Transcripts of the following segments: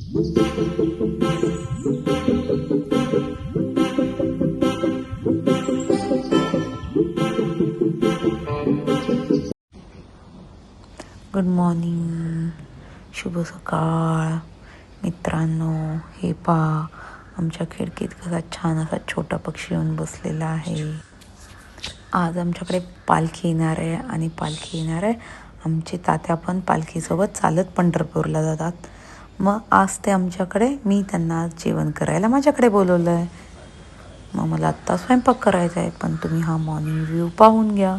Good morning, शुभ सकाळ मित्रांनो. हे पहा, आमच्या खिडकीत कसा छान असा छोटा पक्षी येऊन बसलेला आहे. आज आमच्याकडे पालखी येणार आहे आणि पालखी येणार आहे. आमचे तात्या पण पालखीसोबत चालत पंढरपूरला जातात. मग आज ते आमच्याकडे, मी त्यांना आज जेवण करायला माझ्याकडे बोलवलं आहे. मग मला आत्ता स्वयंपाक करायचा आहे, पण तुम्ही हा मॉर्निंग व्ह्यू पाहून घ्या.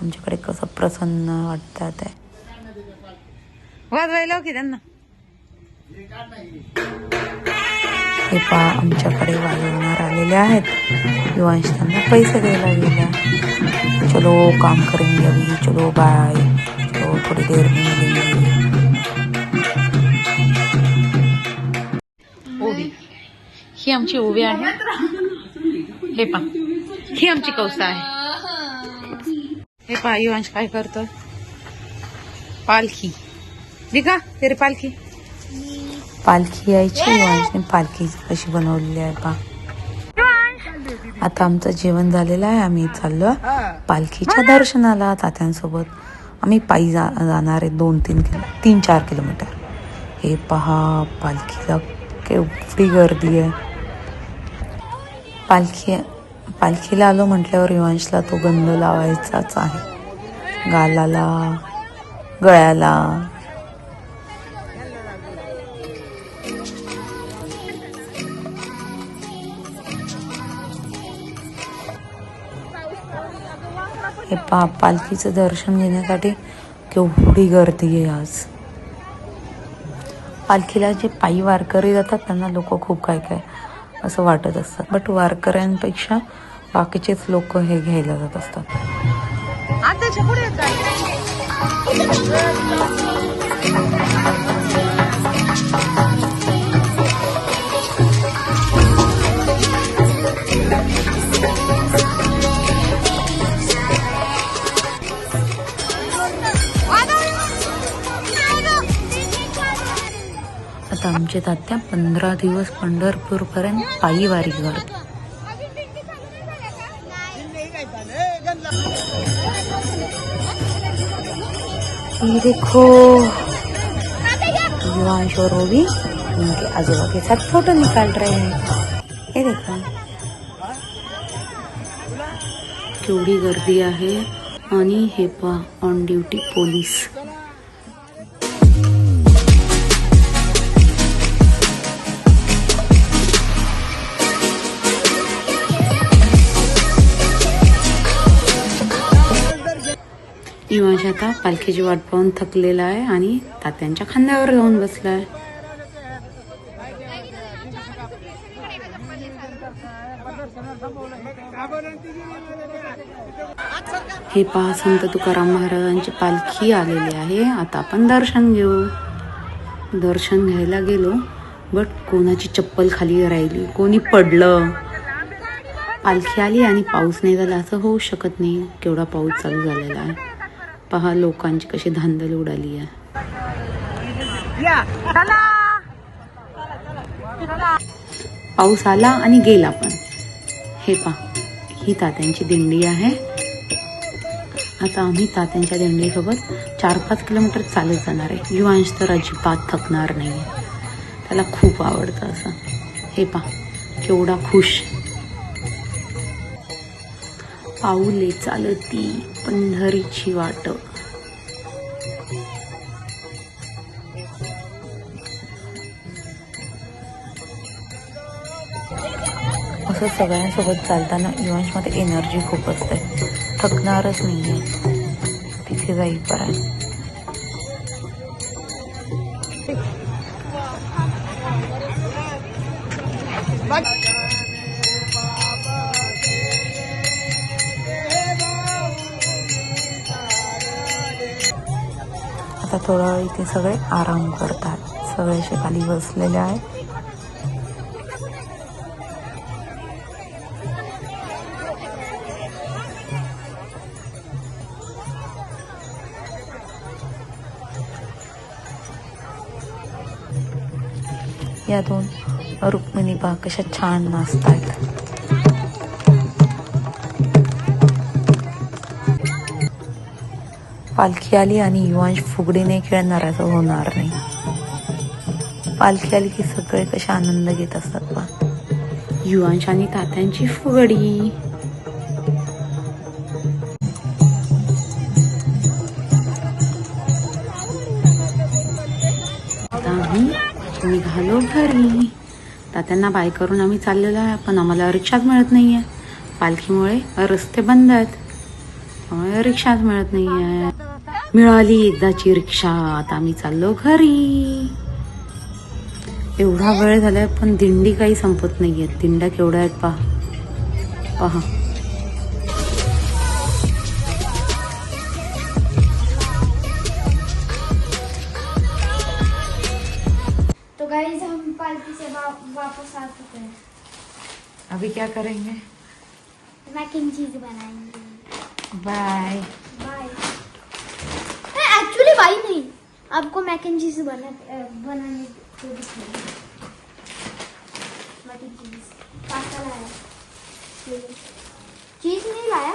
आमच्याकडे कसं प्रसन्न वाटतात आहे. वाजवायला की त्यांना. हे पहा, आमच्याकडे वाजवणार आलेले आहेत. युवांश त्यांना पैसे द्यायला गेला. चलो काम करेंगे अभी, चलो बाय, चलो थोड़ी देर में मिलेंगे. ओवी, ही आमची ओवी आहे. हे पहा, ही आमची कौसा आहे. हे पहा, युवांश काय करतोय. पालखी दिखा, तेरी पालखी. पालखी यायची, युवांशने पालखी कशी बनवलेली आहे पहा. आता आमचं जेवण झालेलं आहे. आम्ही चाललो पालखीच्या दर्शनाला तात्यांसोबत. आम्ही पायी जाणार आहे 3-4 किलोमीटर. हे पहा, पालखीला केवढी गर्दी आहे. पालखीला आलो म्हटल्यावर युवांशला तो गंध लावायचाच आहे, गालाला, गळ्याला. हे पहा, पालखीचं दर्शन घेण्यासाठी केवढी गर्दी आहे आज. पालखीला जे पायी वारकरी जातात त्यांना लोक खूप काय काय असं वाटत असतात, बट वारकऱ्यांपेक्षा बाकीचेच लोक हे घ्यायला जात असतात. आता आमचे तात्या 15 दिवस पंढरपूर पर्यंत पायी वारी करतात. ये देखो, युवांश और ओवी उनके आजोबा के साथ फोटो निकाल रहे हैं. ये देखो, केवढी गर्दी आहे. आणि हे पहा, ऑन ड्युटी पोलीस. युवांश आता पालखीची वाट पाहून थकलेला आहे आणि तात्यांच्या खांद्यावर जाऊन बसलाय. हे पहा, संत तुकाराम महाराजांची पालखी आलेली आहे. आता आपण दर्शन घेऊ. दर्शन घ्यायला गेलो, बट कोणाची चप्पल खाली राहिली, कोणी पडलं. पालखी आली आणि पाऊस नाही झाला असं होऊ शकत नाही. केवढा पाऊस चालू झालेला आहे पहा. लोकांची कशी धांदल उडाली आहे. पाऊस आला आणि गेला पण. हे पहा, ही तात्यांची दिंडी आहे. आता आम्ही तात्यांच्या दिंडीसोबत 4-5 किलोमीटर चालत जाणार आहे. युवांश तर अजिबात थकणार नाही, त्याला खूप आवडतं असं. हे पहा, केवढा खुश. पाऊले चालती पंढरीची वाट. असं सगळ्यांसोबत चालताना युवांशमध्ये एनर्जी खूप असते, थकणारच नाहीये तिथे जाईपर्यंत. आता थोडा वेळ इथे सगळे आराम करतात. सगळे असे खाली बसलेले आहेत. या दोन रुक्मिणी पहा कशा छान नाचतायत. पालखी आली आणि युवांश फुगडी नाही खेळणार असं होणार नाही. पालखी आली की सगळे कसे आनंद घेत असतात पहा. युवांश आणि तात्यांची फुगडी. निघालो घरी. तात्यांना बाय करून आम्ही चाललेलो आहे, पण आम्हाला रिक्षाच मिळत नाहीये. पालखीमुळे रस्ते बंद आहेत, त्यामुळे रिक्षाच मिळत नाहीये. मिळाली एकदाची रिक्षा, आता आम्ही चाललो घरी. एवढा वेळ झालाय पण दिंडी काही संपत नाहीये. दिंड्या केवढ्या आहेत पहा. तो गाइस हम पालकी से वापस आ चुके हैं. अभी क्या करेंगे? मैक एंड चीज बनाएंगे. Bye bye. एक्चुअली बाई नहीं, आपको मैक एंड चीज बनाने को दिखाएंगे. मैक एंड चीज पास्ता लाया, चीज नहीं लाया.